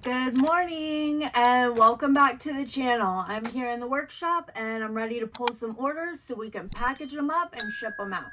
Good morning and welcome back to the channel. I'm here in the workshop and I'm ready to pull some orders so we can package them up and ship them out.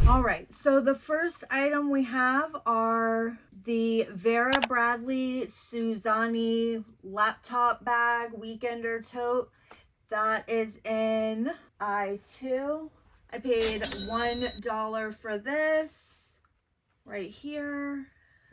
All right, so the first item we have are the Vera Bradley Suzani laptop bag weekender tote. That is in I2. I paid $1 for this right here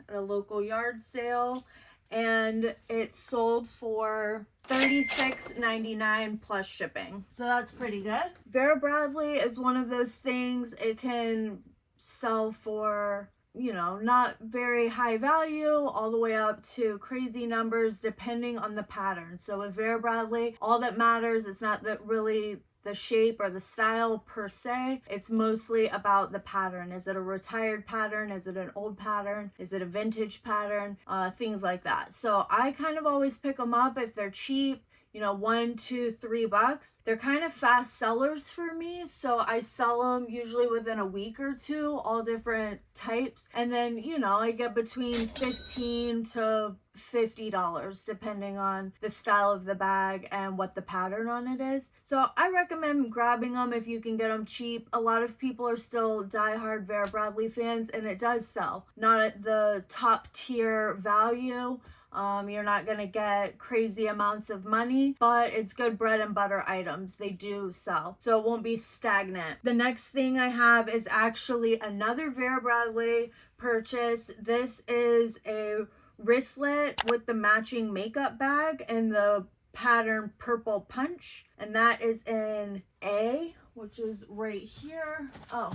at a local yard sale, and it sold for $36.99 plus shipping, so that's pretty good. Vera Bradley is one of those things, it can sell for, you know, not very high value all the way up to crazy numbers depending on the pattern. So with Vera Bradley, all that matters is not that really the shape or the style per se. It's mostly about the pattern. Is it a retired pattern? Is it an old pattern? Is it a vintage pattern? Things like that. So I kind of always pick them up if they're cheap, you know, $1, $2, $3. They're kind of fast sellers for me, so I sell them usually within a week or two, all different types, and then, you know, I get between $15 to $50 depending on the style of the bag and what the pattern on it is. So I recommend grabbing them if you can get them cheap. A lot of people are still diehard Vera Bradley fans, and it does sell. Not at the top tier value. You're not going to get crazy amounts of money, but it's good bread and butter items. They do sell, so it won't be stagnant. The next thing I have is actually another Vera Bradley purchase. This is a wristlet with the matching makeup bag and the pattern Purple Punch, and that is in A, which is right here. Oh,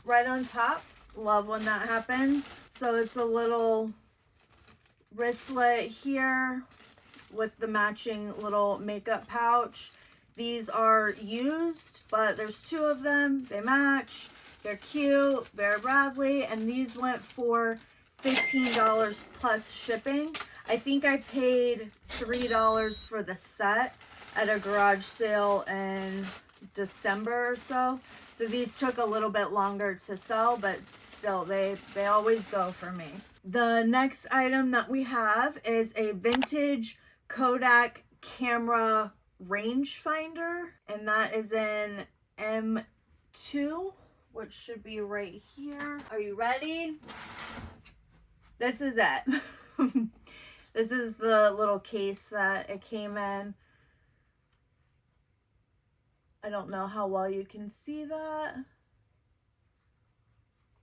right on top. Love when that happens. So it's a little wristlet here with the matching little makeup pouch. These are used, but there's two of them. They match. They're cute. Vera Bradley, and these went for $15 plus shipping. I think I paid $3 for the set at a garage sale in December or so. So these took a little bit longer to sell, but still they always go for me. The next item that we have is a vintage Kodak camera rangefinder, and that is in M2, which should be right here. Are you ready? This is it. This is the little case that it came in. I don't know how well you can see that.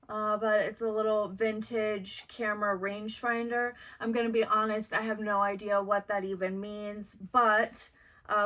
But it's a little vintage camera rangefinder. I'm going to be honest, I have no idea what that even means, but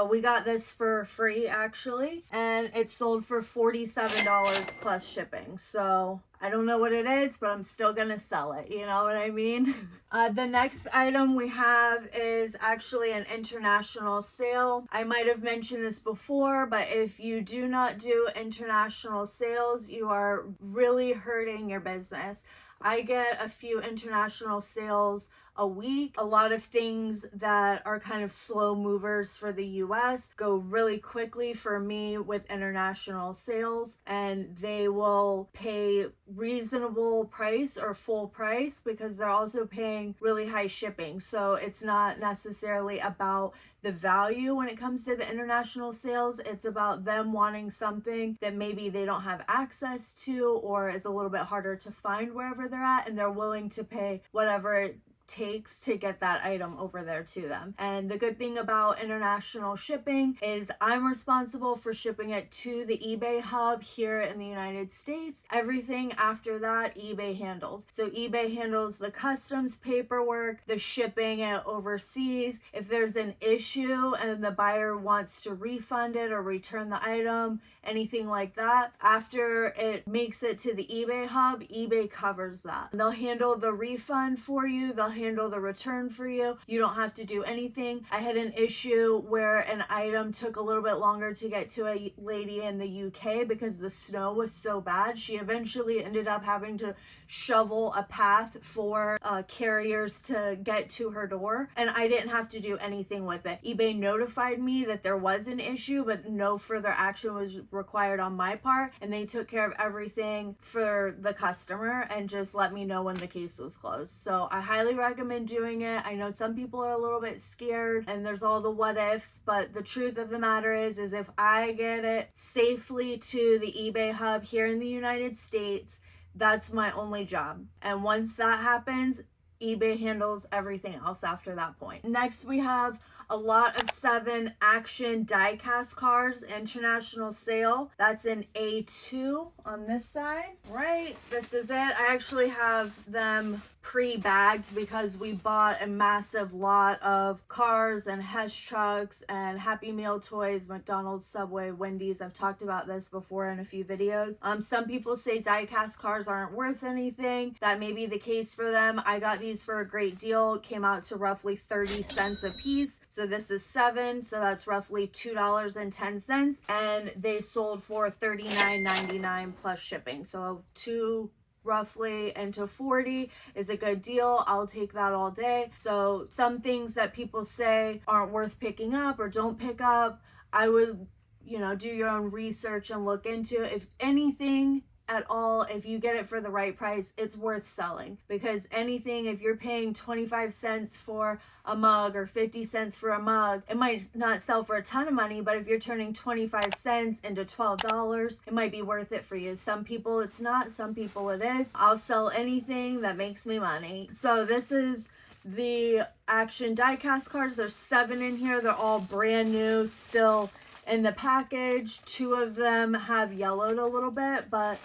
we got this for free actually, and it sold for $47 plus shipping. So I don't know what it is, but I'm still gonna sell it, you know what I mean? The next item we have is actually an international sale. I might have mentioned this before, but if you do not do international sales, you are really hurting your business. I get a few international sales a week. A lot of things that are kind of slow movers for the US go really quickly for me with international sales, and they will pay reasonable price or full price because they're also paying really high shipping. So it's not necessarily about the value when it comes to the international sales. It's about them wanting something that maybe they don't have access to or is a little bit harder to find wherever they're at, and they're willing to pay whatever it takes to get that item over there to them. And the good thing about international shipping is I'm responsible for shipping it to the eBay hub here in the United States. Everything after that eBay handles. So eBay handles the customs paperwork, the shipping it overseas. If there's an issue and the buyer wants to refund it or return the item, anything like that, after it makes it to the eBay hub, eBay covers that. They'll handle the refund for you. They'll handle the return for you. You don't have to do anything. I had an issue where an item took a little bit longer to get to a lady in the UK because the snow was so bad. She eventually ended up having to shovel a path for carriers to get to her door, and I didn't have to do anything with it. eBay notified me that there was an issue, but no further action was required on my part, and they took care of everything for the customer and just let me know when the case was closed. So I highly recommend doing it. I know some people are a little bit scared and there's all the what ifs, but the truth of the matter is if I get it safely to the eBay hub here in the United States, that's my only job. And once that happens, eBay handles everything else after that point. Next, we have a lot of 7 action die-cast cars, international sale. That's an A2 on this side. Right, this is it. I actually have them pre-bagged because we bought a massive lot of cars and Hesh trucks and Happy Meal toys, McDonald's, Subway, Wendy's. I've talked about this before in a few videos. Some people say die-cast cars aren't worth anything. That may be the case for them. I got these for a great deal. It came out to roughly 30 cents a piece. So this is 7, so that's roughly $2.10, and they sold for $39.99 plus shipping. So 2 roughly into 40 is a good deal. I'll take that all day. So some things that people say aren't worth picking up or don't pick up, I would, do your own research and look into it. If anything at all, if you get it for the right price, it's worth selling, because anything, if you're paying 25 cents for a mug or 50 cents for a mug, it might not sell for a ton of money, but if you're turning 25 cents into $12, it might be worth it for you. Some people it's not, some people it is. I'll sell anything that makes me money. So this is the action die-cast cards. There's 7 in here. They're all brand new, still in the package. 2 of them have yellowed a little bit, but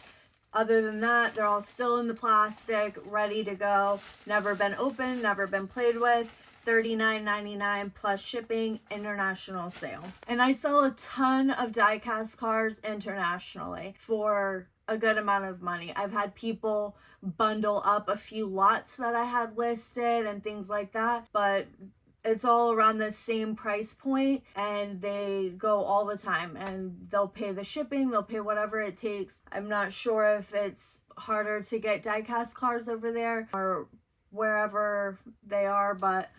other than that, they're all still in the plastic, ready to go. Never been opened, never been played with. $39.99 plus shipping, international sale. And I sell a ton of die-cast cars internationally for a good amount of money. I've had people bundle up a few lots that I had listed and things like that, but it's all around the same price point, and they go all the time, and they'll pay the shipping, they'll pay whatever it takes. I'm not sure if it's harder to get die-cast cars over there or wherever they are, but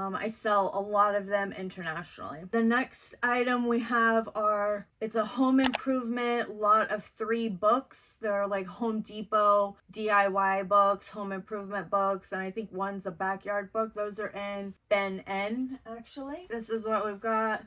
I sell a lot of them internationally. The next item we have it's a home improvement lot of 3 books. They're like Home Depot DIY books, home improvement books, and I think one's a backyard book. Those are in Ben N, actually. This is what we've got.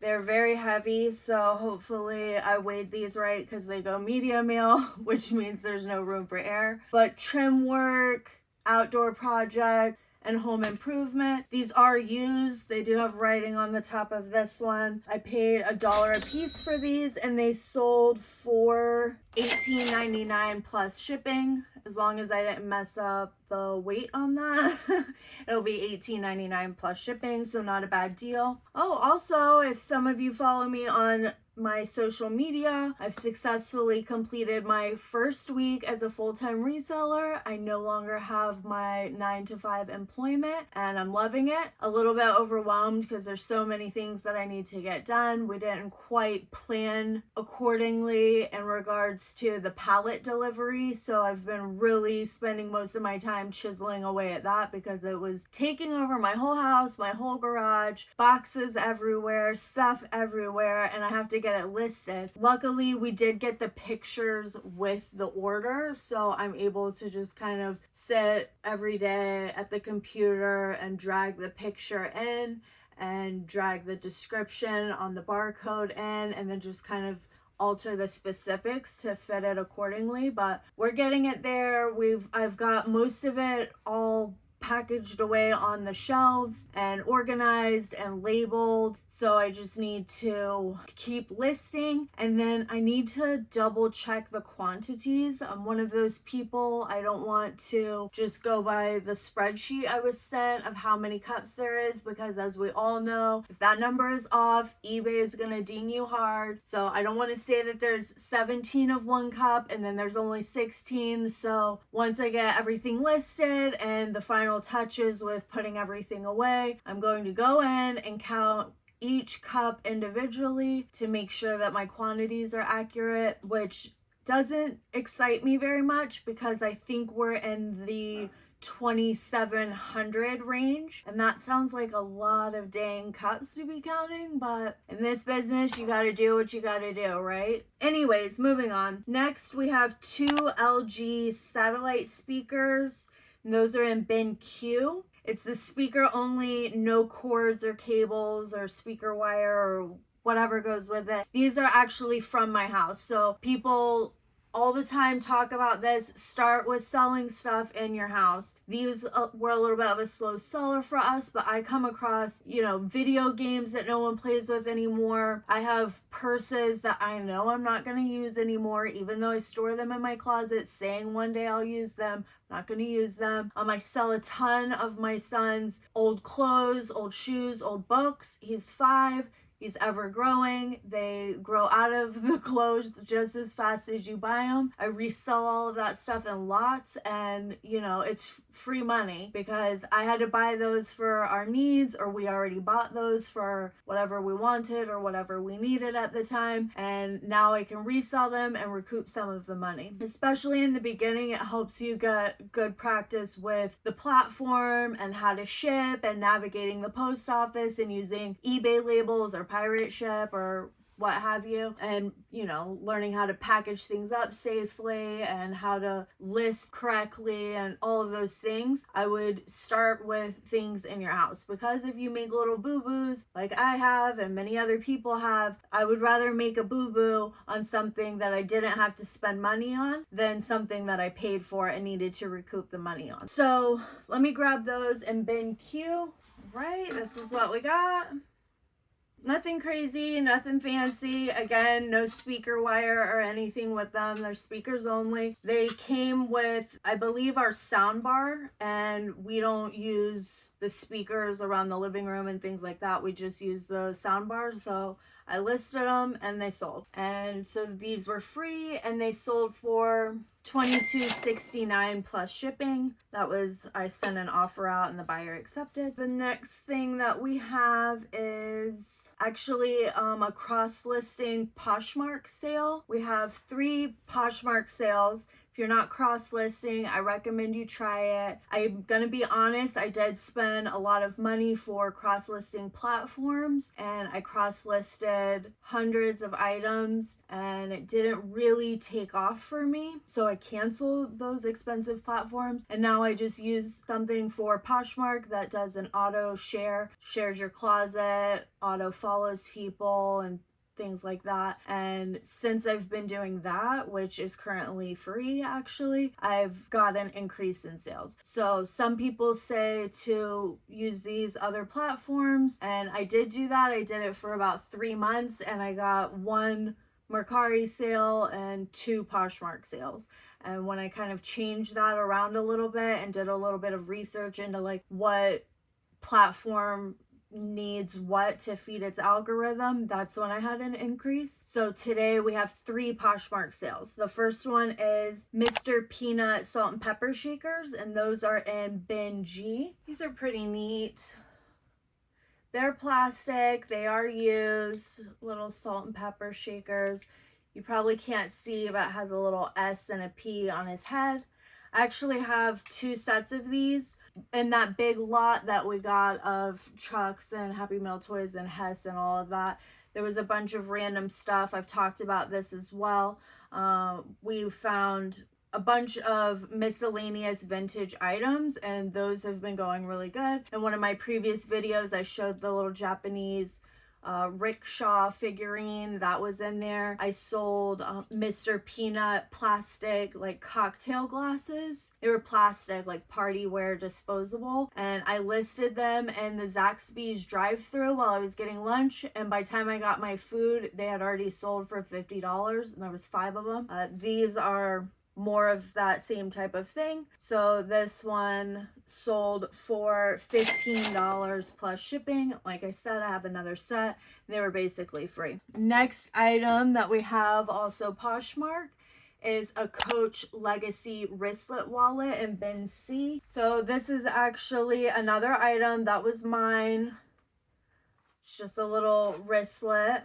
They're very heavy, so hopefully I weighed these right because they go media mail, which means there's no room for air. But trim work, outdoor project, and home improvement. These are used. They do have writing on the top of this one. I paid $1 a piece for these, and they sold for $18.99 plus shipping. As long as I didn't mess up the weight on that, it'll be $18.99 plus shipping, so not a bad deal. Oh, also, if some of you follow me on my social media, I've successfully completed my first week as a full-time reseller. I no longer have my 9-to-5 employment, and I'm loving it. A little bit overwhelmed because there's so many things that I need to get done. We didn't quite plan accordingly in regards to the pallet delivery, so I've been really spending most of my time chiseling away at that because it was taking over my whole house, my whole garage, boxes everywhere, stuff everywhere, and I have to get it listed. Luckily, we did get the pictures with the order, so I'm able to just kind of sit every day at the computer and drag the picture in and drag the description on the barcode in, and then just kind of alter the specifics to fit it accordingly. But we're getting it there. I've got most of it all packaged away on the shelves and organized and labeled, so I just need to keep listing, and then I need to double check the quantities. I'm one of those people, I don't want to just go by the spreadsheet I was sent of how many cups there is, because as we all know, if that number is off, eBay is gonna ding you hard. So I don't want to say that there's 17 of one cup and then there's only 16. So once I get everything listed and the final final touches with putting everything away. I'm going to go in and count each cup individually to make sure that my quantities are accurate, which doesn't excite me very much because I think we're in the 2,700 range, and that sounds like a lot of dang cups to be counting, but in this business you gotta do what you gotta do, right? Anyways, moving on. Next we have 2 LG satellite speakers, and those are in bin Q. It's the speaker only, no cords or cables or speaker wire or whatever goes with it. These are actually from my house. So people all the time talk about this. Start with selling stuff in your house. These were a little bit of a slow seller for us, but I come across, video games that no one plays with anymore. I have purses that I know I'm not going to use anymore, even though I store them in my closet saying one day I'll use them. Not going to use them. I sell a ton of my son's old clothes, old shoes, old books. He's 5. He's ever growing. They grow out of the clothes just as fast as you buy them. I resell all of that stuff in lots, and it's free money because I had to buy those for our needs, or we already bought those for whatever we wanted or whatever we needed at the time, and now I can resell them and recoup some of the money. Especially in the beginning, it helps you get good practice with the platform and how to ship and navigating the post office and using eBay labels or pirate ship or what have you, and learning how to package things up safely and how to list correctly and all of those things. I would start with things in your house, because if you make little boo-boos like I have and many other people have, I would rather make a boo-boo on something that I didn't have to spend money on than something that I paid for and needed to recoup the money on. So let me grab those in bin Q. Right, this is what we got. Nothing crazy, nothing fancy. Again, no speaker wire or anything with them. They're speakers only. They came with, I believe, our sound bar, and we don't use the speakers around the living room and things like that. We just use the sound bars. So I listed them and they sold. And so these were free and they sold for $22.69 plus shipping. I sent an offer out and the buyer accepted. The next thing that we have is actually a cross-listing Poshmark sale. We have 3 Poshmark sales. If you're not cross-listing, I recommend you try it. I'm gonna be honest, I did spend a lot of money for cross-listing platforms, and I cross-listed hundreds of items and it didn't really take off for me. So I canceled those expensive platforms, and now I just use something for Poshmark that does an auto share, shares your closet, auto follows people, and things like that. And since I've been doing that, which is currently free actually, I've got an increase in sales. So some people say to use these other platforms, and I did do that. I did it for about 3 months and I got 1 Mercari sale and 2 Poshmark sales. And when I kind of changed that around a little bit and did a little bit of research into like what platform needs what to feed its algorithm, that's when I had an increase. So today we have 3 Poshmark sales. The first one is Mr. Peanut salt and pepper shakers, and those are in bin G. These are pretty neat. They're plastic, they are used, little salt and pepper shakers. You probably can't see, but it has a little S and a P on his head. I actually have 2 sets of these in that big lot that we got of trucks and Happy Meal toys and Hess and all of that. There was a bunch of random stuff. I've talked about this as well. We found a bunch of miscellaneous vintage items, and those have been going really good. In one of my previous videos, I showed the little Japanese rickshaw figurine that was in there. I sold Mr. Peanut plastic like cocktail glasses. They were plastic, like party wear, disposable, and I listed them in the Zaxby's drive-thru while I was getting lunch, and by the time I got my food they had already sold for $50, and there was 5 of them. These are more of that same type of thing. So this one sold for $15 plus shipping. Like I said, I have another set. They were basically free. Next item that we have, also Poshmark, is a Coach Legacy wristlet wallet in bin C. So this is actually another item that was mine. It's just a little wristlet.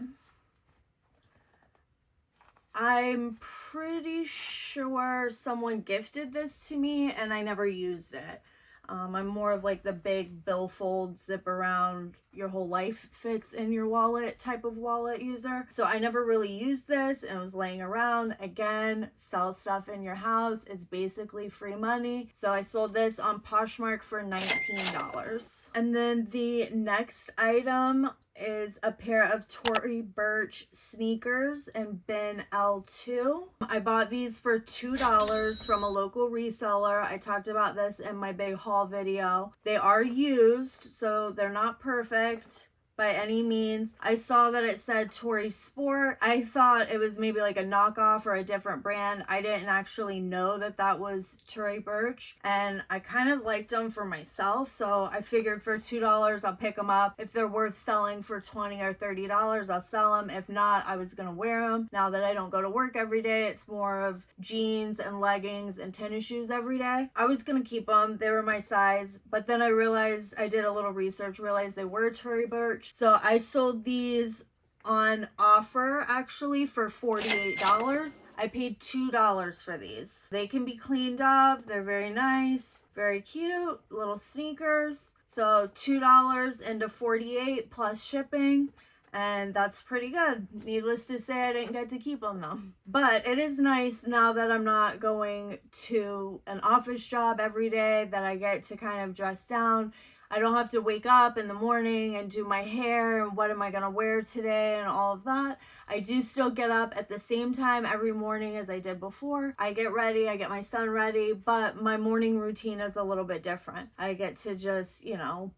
I'm pretty sure someone gifted this to me and I never used it. I'm more of like the big billfold zip around your whole life fits in your wallet type of wallet user. So I never really used this and it was laying around. Again, sell stuff in your house. It's basically free money. So I sold this on Poshmark for $19. And then the next item is a pair of Tory Burch sneakers in bin L2. I bought these for $2 from a local reseller. I talked about this in my big haul video. They are used, so they're not perfect by any means. I saw that it said Tory Sport. I thought it was maybe like a knockoff or a different brand. I didn't actually know that that was Tory Burch, and I kind of liked them for myself, so I figured for $2 I'll pick them up. If they're worth selling for $20 or $30, I'll sell them. If not, I was gonna wear them. Now that I don't go to work every day, it's more of jeans and leggings and tennis shoes every day. I was gonna keep them. They were my size, but then I realized, I did a little research, realized they were Tory Burch. So I sold these on offer actually for $48. I paid $2 for these. They can be cleaned up. They're very nice, very cute little sneakers. So $2 into $48 plus shipping. And that's pretty good. Needless to say, I didn't get to keep them though. But it is nice now that I'm not going to an office job every day, that I get to kind of dress down. I don't have to wake up in the morning and do my hair and what am I going to wear today and all of that. I do still get up at the same time every morning as I did before. I get ready, I get my son ready, but my morning routine is a little bit different. I get to just, you know,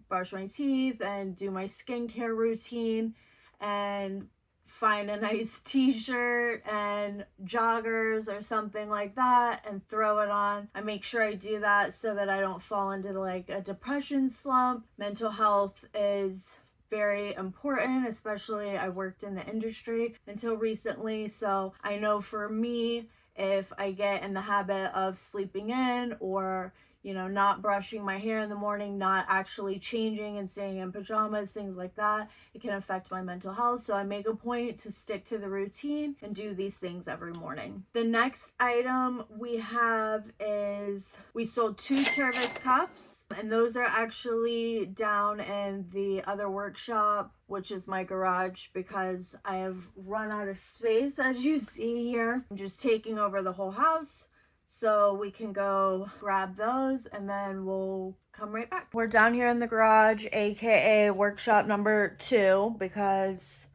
brush my teeth and do my skincare routine and find a nice t-shirt and joggers or something like that and throw it on. I make sure I do that so that I don't fall into like a depression slump. Mental health is very important, especially I worked in the industry until recently. So I know for me, if I get in the habit of sleeping in or, you know, not brushing my hair in the morning, not actually changing and staying in pajamas, things like that, it can affect my mental health. So I make a point to stick to the routine and do these things every morning. The next item we have is, we sold 2 Tervis cups, and those are actually down in the other workshop, which is my garage, because I have run out of space, as you see here. I'm just taking over the whole house. So we can go grab those and then we'll come right back. We're down here in the garage, aka workshop number 2, because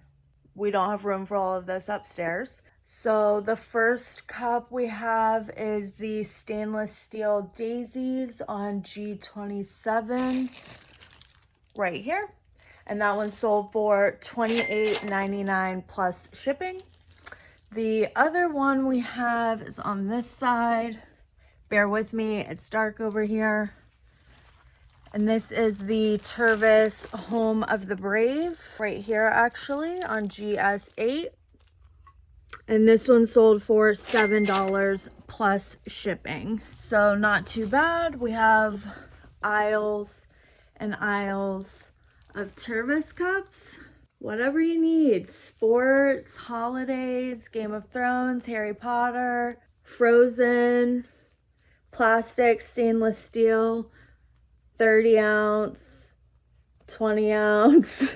we don't have room for all of this upstairs. So the first cup we have is the stainless steel daisies on G27 right here. And that one sold for $28.99 plus shipping. The other one we have is on this side. Bear with me, it's dark over here. And this is the Tervis Home of the Brave, right here actually, on GS8. And this one sold for $7 plus shipping. So not too bad. We have aisles and aisles of Tervis cups. Whatever you need, sports, holidays, Game of Thrones, Harry Potter, Frozen, plastic, stainless steel, 30 ounce, 20 ounce,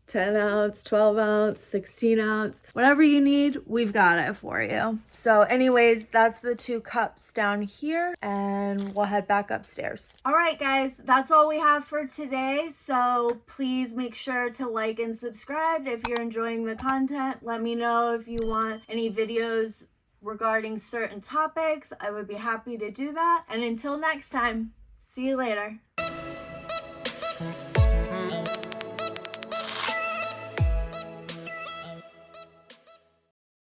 10 ounce, 12 ounce, 16 ounce, whatever you need, we've got it for you. So anyways, that's the 2 cups down here, and we'll head back upstairs. All right, guys, that's all we have for today. So please make sure to like and subscribe if you're enjoying the content. Let me know if you want any videos regarding certain topics. I would be happy to do that. And until next time, see you later.